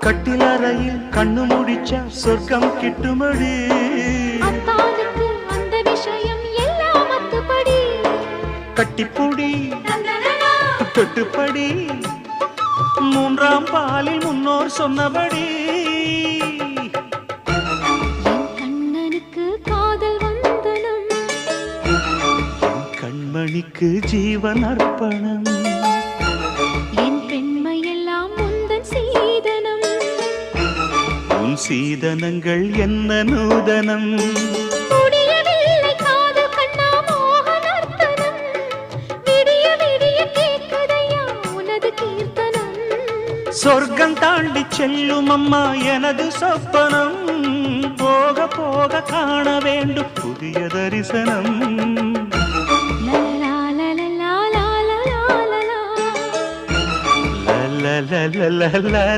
கட்டிலறையில் கண்ணு முடிச்சா சொர்க்கம் கிட்டுமடி. அத்தானுக்கு அந்த விஷயம் எல்லாம் அத்துப்படி. கட்டிப்புடி தொட்டுப்படி மூன்றாம் பாலில் முன்னோர் சொன்னபடி. என் கண்ணனுக்கு காதல் வந்தனம், என் கண்மணிக்கு ஜீவன் அர்ப்பணம். என் பெண்மையெல்லாம் முந்தன் சீதனம். உன் சீதனங்கள் என்ன நூதனம். முடியவில்லை காதல் கண்ணா மோகன் அர்ப்பணம். விடிய விடிய கேட்குதையா உனது கீர்த்தனம். சொர்க்கம் தாண்டி செல்லும் அம்மா எனது சொப்பனம். போக போக காண வேண்டும் புதிய தரிசனம். லலலா லலலா லலலா லலலா. லலலலலலலலா.